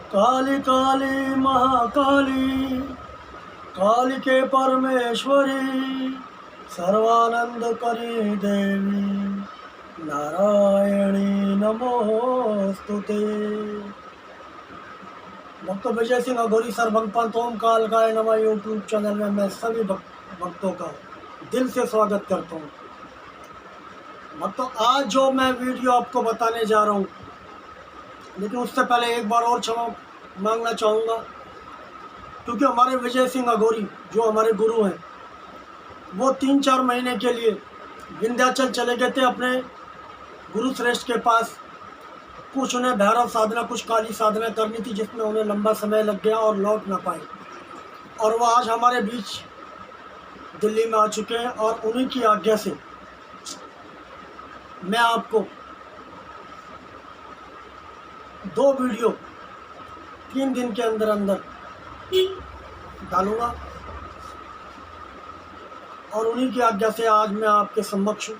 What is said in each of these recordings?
काली काली महाकाली, कालिके परमेश्वरी, सर्वानंद करी देवी, नारायणी नमोस्तुते। भक्त विजय सिंह अघोरी सर भगवान ओम काल गाय नमः यूट्यूब चैनल में मैं सभी भक्तों का दिल से स्वागत करता हूँ। भक्तों, आज जो मैं वीडियो आपको बताने जा रहा हूँ, लेकिन उससे पहले एक बार और क्षमा मांगना चाहूँगा, क्योंकि हमारे विजय सिंह अघोरी जो हमारे गुरु हैं, वो 3-4 महीने के लिए विंध्याचल चले गए थे अपने गुरु श्रेष्ठ के पास। कुछ उन्हें भैरव साधना, कुछ काली साधना करनी थी, जिसमें उन्हें लंबा समय लग गया और लौट ना पाए। और वो आज हमारे बीच दिल्ली में आ चुके हैं, और उन्हीं की आज्ञा से मैं आपको 2 वीडियो 3 दिन के अंदर अंदर डालूंगा, और उन्हीं की आज्ञा से आज मैं आपके समक्ष हूँ।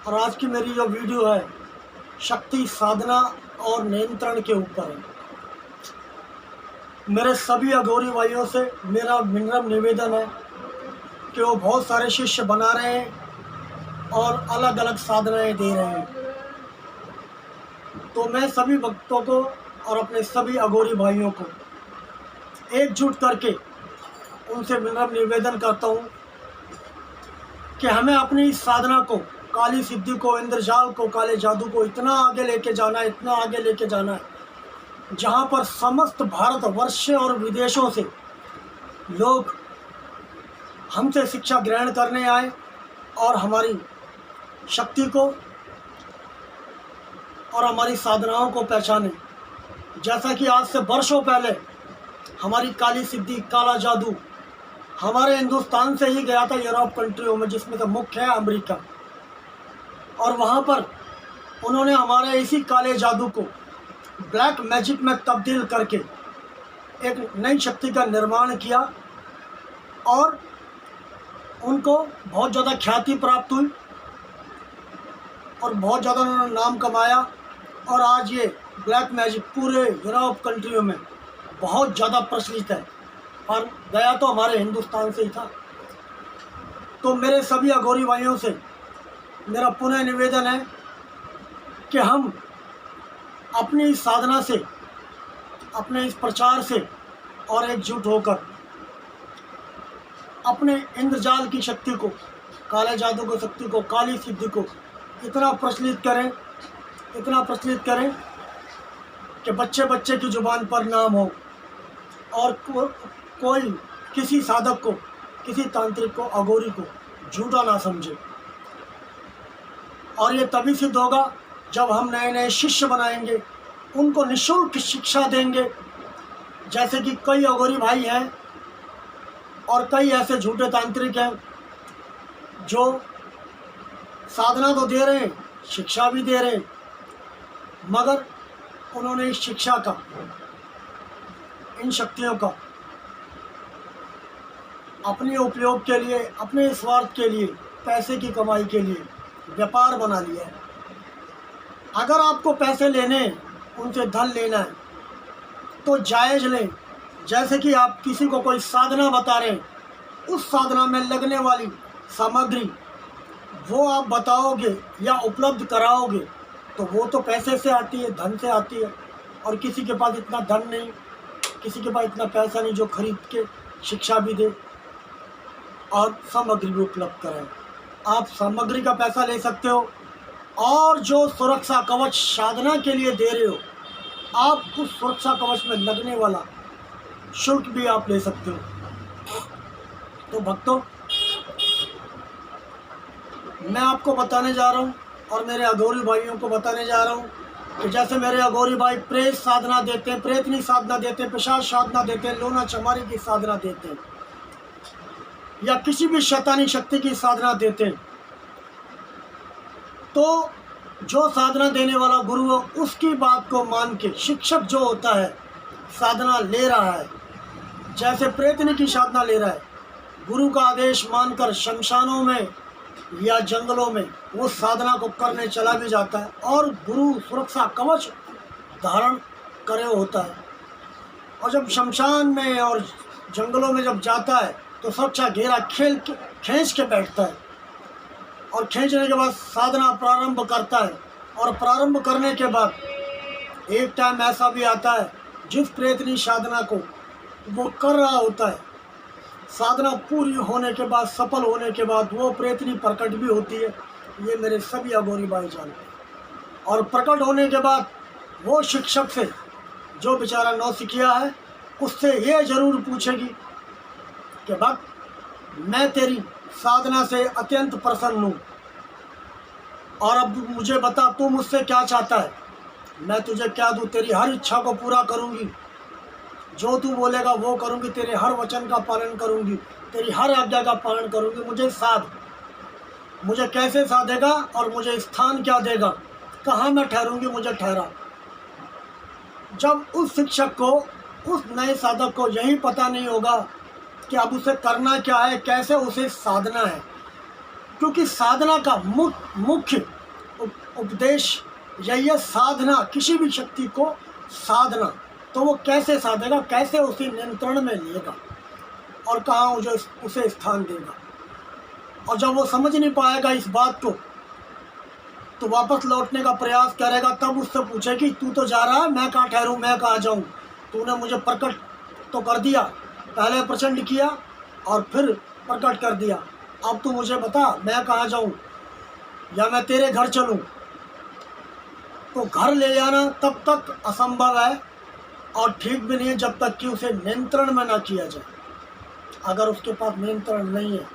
और आज की मेरी जो वीडियो है, शक्ति साधना और नियंत्रण के ऊपर है। मेरे सभी अघोरी भाइयों से मेरा विनम्र निवेदन है कि वो बहुत सारे शिष्य बना रहे हैं और अलग अलग साधनाएं दे रहे हैं। तो मैं सभी भक्तों को और अपने सभी अघोरी भाइयों को एकजुट करके उनसे विनम्र निवेदन करता हूँ कि हमें अपनी इस साधना को, काली सिद्धि को, इंद्रजाल को, काले जादू को इतना आगे लेके जाना है, इतना आगे लेके जाना है, जहाँ पर समस्त भारतवर्ष और विदेशों से लोग हमसे शिक्षा ग्रहण करने आए और हमारी शक्ति को और हमारी साधनाओं को पहचाने। जैसा कि आज से वर्षों पहले हमारी काली सिद्धि, काला जादू हमारे हिंदुस्तान से ही गया था यूरोप कंट्रियों में, जिसमें तो मुख्य है अमेरिका। और वहाँ पर उन्होंने हमारे इसी काले जादू को ब्लैक मैजिक में तब्दील करके एक नई शक्ति का निर्माण किया, और उनको बहुत ज़्यादा ख्याति प्राप्त हुई और बहुत ज़्यादा उन्होंने नाम कमाया। और आज ये ब्लैक मैजिक पूरे यूरोप कंट्रियों में बहुत ज़्यादा प्रचलित है, और गया तो हमारे हिंदुस्तान से ही था। तो मेरे सभी अघोरी भाइयों से मेरा पुनः निवेदन है कि हम अपनी इस साधना से, अपने इस प्रचार से और एकजुट होकर अपने इंद्रजाल की शक्ति को, काले जादू की शक्ति को, काली सिद्धि को इतना प्रचलित करें, इतना प्रचलित करें कि बच्चे बच्चे की जुबान पर नाम हो, और कोई किसी साधक को, किसी तांत्रिक को, अघोरी को झूठा ना समझे। और ये तभी सिद्ध होगा जब हम नए नए शिष्य बनाएंगे, उनको निःशुल्क शिक्षा देंगे। जैसे कि कई अघोरी भाई हैं और कई ऐसे झूठे तांत्रिक हैं जो साधना तो दे रहे हैं, शिक्षा भी दे रहे हैं, मगर उन्होंने इस शिक्षा का, इन शक्तियों का अपने उपयोग के लिए, अपने स्वार्थ के लिए, पैसे की कमाई के लिए व्यापार बना लिया है। अगर आपको पैसे लेने, उनसे धन लेना है तो जायज़ लें। जैसे कि आप किसी को कोई साधना बता रहे हैं, उस साधना में लगने वाली सामग्री वो आप बताओगे या उपलब्ध कराओगे, तो वो तो पैसे से आती है, धन से आती है। और किसी के पास इतना धन नहीं, किसी के पास इतना पैसा नहीं जो खरीद के शिक्षा भी दे और सामग्री भी उपलब्ध कराए। आप सामग्री का पैसा ले सकते हो, और जो सुरक्षा कवच साधना के लिए दे रहे हो, आप उस सुरक्षा कवच में लगने वाला शुल्क भी आप ले सकते हो। तो भक्तों, मैं आपको बताने जा रहा हूँ और मेरे अघोरी भाइयों को बताने जा रहा हूँ कि जैसे मेरे अघोरी भाई प्रेत साधना देते हैं, प्रेतनी साधना देते हैं, पिशाच साधना देते हैं, लोना चमारी की साधना देते हैं, या किसी भी शैतानी शक्ति की साधना देते हैं, तो जो साधना देने वाला गुरु है, उसकी बात को मान के शिक्षक जो होता है, साधना ले रहा है, जैसे प्रेतनी की साधना ले रहा है, गुरु का आदेश मानकर शमशानों में या जंगलों में वो साधना को करने चला भी जाता है, और गुरु सुरक्षा कवच धारण करे होता है। और जब शमशान में और जंगलों में जब जाता है तो सच्चा घेरा खींच के बैठता है, और खींचने के बाद साधना प्रारंभ करता है। और प्रारंभ करने के बाद एक टाइम ऐसा भी आता है जिस प्रेतनी साधना को वो कर रहा होता है, साधना पूरी होने के बाद, सफल होने के बाद वो प्रेतनी प्रकट भी होती है। ये मेरे सभी अघोरी भाई जानते हैं। और प्रकट होने के बाद वो शिक्षक से, जो बेचारा नौसिखिया है, उससे ये ज़रूर पूछेगी कि भक्त, मैं तेरी साधना से अत्यंत प्रसन्न हूँ, और अब मुझे बता तू मुझसे क्या चाहता है। मैं तुझे क्या दूँ, तेरी हर इच्छा को पूरा करूँगी, जो तू बोलेगा वो करूँगी, तेरे हर वचन का पालन करूँगी, तेरी हर आज्ञा का पालन करूँगी। मुझे साध, मुझे कैसे साधेगा और मुझे स्थान क्या देगा, कहाँ मैं ठहरूँगी, मुझे ठहरा। जब उस शिक्षक को, उस नए साधक को यही पता नहीं होगा कि अब उसे करना क्या है, कैसे उसे साधना है, क्योंकि साधना का मुख्य उपदेश यही है, साधना, किसी भी शक्ति को साधना। तो वो कैसे साधेगा, कैसे उसे नियंत्रण में लेगा और कहाँ उसे स्थान देगा। और जब वो समझ नहीं पाएगा इस बात को, तो वापस लौटने का प्रयास करेगा। तब उससे पूछेगी, तू तो जा रहा है, मैं कहाँ ठहरूँ, मैं कहाँ जाऊँ। तूने मुझे प्रकट तो कर दिया, पहले प्रचंड किया और फिर प्रकट कर दिया, अब तू मुझे बता मैं कहाँ जाऊँ, या मैं तेरे घर चलूँ। तो घर ले जाना तब तक असंभव है और ठीक भी नहीं है जब तक कि उसे नियंत्रण में ना किया जाए। अगर उसके पास नियंत्रण नहीं है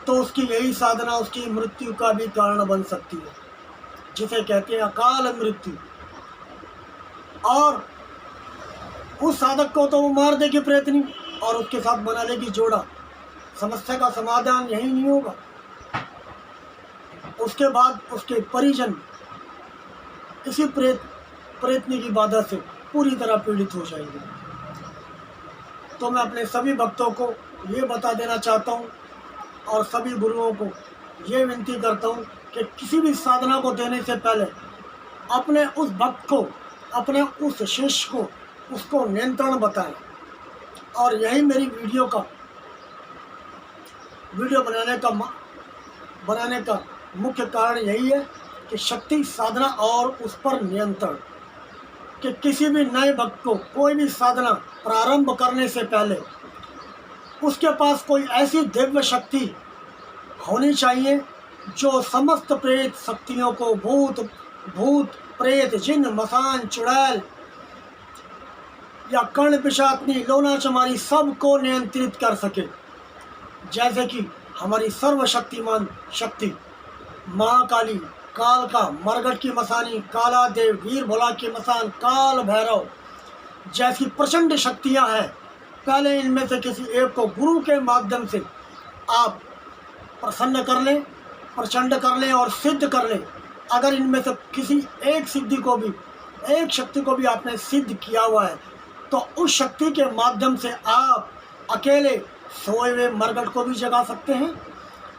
तो उसकी यही साधना उसकी मृत्यु का भी कारण बन सकती है, जिसे कहते हैं अकाल मृत्यु। और उस साधक को तो वो मार देगी प्रेतनी और उसके साथ बना लेगी जोड़ा। समस्या का समाधान यही नहीं होगा। उसके बाद उसके परिजन इसी प्रेतनी की बाधा से पूरी तरह पीड़ित हो जाएंगे। तो मैं अपने सभी भक्तों को ये बता देना चाहता हूँ और सभी गुरुओं को ये विनती करता हूँ कि किसी भी साधना को देने से पहले अपने उस भक्त को, अपने उस शिष्य को, उसको नियंत्रण बताएं। और यही मेरी वीडियो बनाने का मुख्य कारण यही है कि शक्ति साधना और उस पर नियंत्रण, कि किसी भी नए भक्त को कोई भी साधना प्रारंभ करने से पहले उसके पास कोई ऐसी दिव्य शक्ति होनी चाहिए जो समस्त प्रेत शक्तियों को, भूत प्रेत, जिन, मसान, चुड़ैल या कर्ण, पिशाचनी, लोना चमारी सबको नियंत्रित कर सके। जैसे कि हमारी सर्वशक्तिमान शक्ति महाकाली, कालका, मरगट की मसानी, काला देव, वीर भोला की मसान, काल भैरव जैसी प्रचंड शक्तियां हैं। पहले इनमें से किसी एक को गुरु के माध्यम से आप प्रसन्न कर लें, प्रचंड कर लें और सिद्ध कर लें। अगर इनमें से किसी एक सिद्धि को भी, एक शक्ति को भी आपने सिद्ध किया हुआ है, तो उस शक्ति के माध्यम से आप अकेले सोए हुए मरगट को भी जगा सकते हैं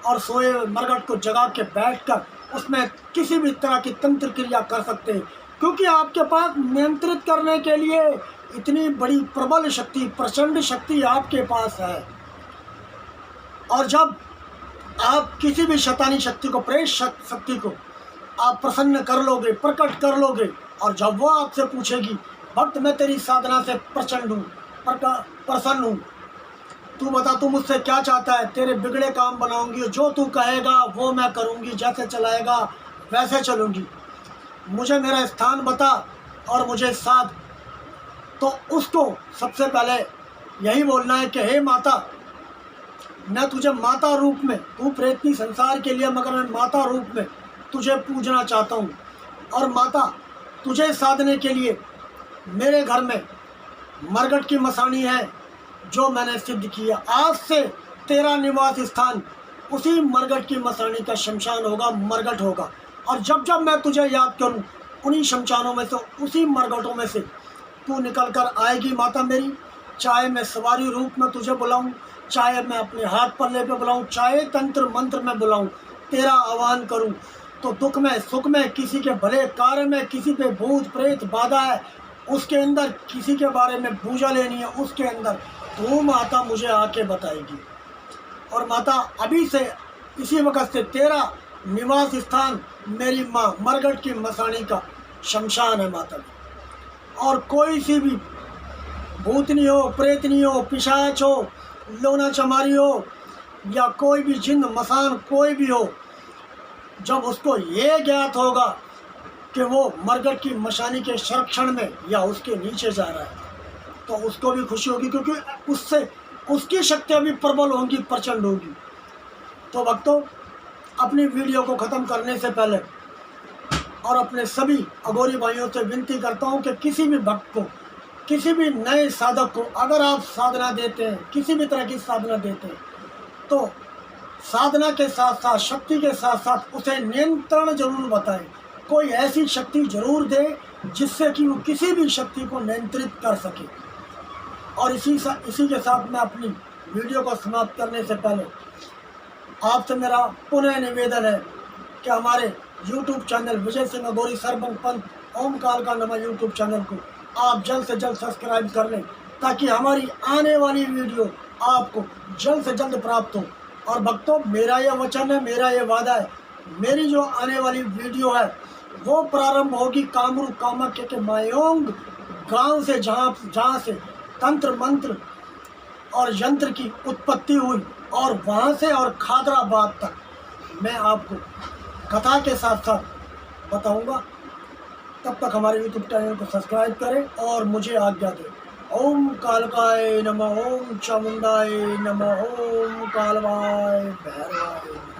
और सोए हुए मरगट को जगा के बैठकर उसमें किसी भी तरह की तंत्र क्रिया कर सकते हैं, क्योंकि आपके पास नियंत्रित करने के लिए इतनी बड़ी प्रबल शक्ति, प्रचंड शक्ति आपके पास है। और जब आप किसी भी शैतानी शक्ति को, प्रेत शक्ति को आप प्रसन्न कर लोगे, प्रकट कर लोगे, और जब वो आपसे पूछेगी, भक्त मैं तेरी साधना से प्रचंड हूँ, प्रसन्न हूँ, तू बता तू मुझसे क्या चाहता है, तेरे बिगड़े काम बनाऊंगी, जो तू कहेगा वो मैं करूंगी, जैसे चलाएगा वैसे चलूंगी, मुझे मेरा स्थान बता और मुझे साध। तो उसको सबसे पहले यही बोलना है कि हे माता, मैं तुझे माता रूप में, तू प्रेतनी संसार के लिए, मगर मैं माता रूप में तुझे पूजना चाहता हूँ। और माता, तुझे साधने के लिए मेरे घर में मरगट की मसानी है जो मैंने सिद्ध किया। आज से तेरा निवास स्थान उसी मरगट की मसानी का शमशान होगा, मरगट होगा। और जब जब मैं तुझे याद करूं, उन्हीं शमशानों में से, उसी मरगटों में से तू निकल कर आएगी माता मेरी। चाहे मैं सवारी रूप में तुझे बुलाऊं, चाहे मैं अपने हाथ पल्ले पे बुलाऊं, चाहे तंत्र मंत्र में बुलाऊं, तेरा आह्वान करूं, तो दुख में, सुख में, किसी के भले कार्य में, किसी पे भूत प्रेत बाधा है, उसके अंदर किसी के बारे में पूजा लेनी है, उसके अंदर तो माता मुझे आके बताएगी। और माता अभी से इसी वक्त से तेरा निवास स्थान मेरी माँ मरगट की मसानी का शमशान है माता। और कोई सी भी भूतनी हो, प्रेतनी हो, पिशाच हो, लोना चमारी हो, या कोई भी जिन मसान कोई भी हो, जब उसको ये ज्ञात होगा कि वो मरगट की मशानी के संरक्षण में या उसके नीचे जा रहा है, तो उसको भी खुशी होगी, क्योंकि उससे उसकी शक्तियाँ भी प्रबल होंगी, प्रचंड होगी। तो भक्तों, अपनी वीडियो को ख़त्म करने से पहले और अपने सभी अघोरी भाइयों से विनती करता हूँ कि किसी भी भक्त को, किसी भी नए साधक को अगर आप साधना देते हैं, किसी भी तरह की साधना देते हैं, तो साधना के साथ साथ, शक्ति के साथ साथ उसे नियंत्रण जरूर बताएं। कोई ऐसी शक्ति जरूर दे जिससे कि वो किसी भी शक्ति को नियंत्रित कर सके। और इसी के साथ मैं अपनी वीडियो को समाप्त करने से पहले आपसे मेरा पुनः निवेदन है कि हमारे YouTube चैनल विजय सिंह अघोरी सर्वंग पंथ ओम कालका नमः YouTube चैनल को आप जल्द से जल्द सब्सक्राइब कर लें, ताकि हमारी आने वाली वीडियो आपको जल्द से जल्द प्राप्त हो। और भक्तों, मेरा यह वचन है, मेरा यह वादा है, मेरी जो आने वाली वीडियो है वो प्रारंभ होगी कामरूप कामाख्या के मायोंग गांव से, जहाँ से तंत्र मंत्र और यंत्र की उत्पत्ति हुई, और वहाँ से और खादराबाद तक मैं आपको कथा के साथ साथ बताऊंगा। तब तक हमारे YouTube चैनल को सब्सक्राइब करें और मुझे आज्ञा दें। ओम कालकाय नमः, ओम चामुंडाय नमः, ओम कालवाय भैरवाय।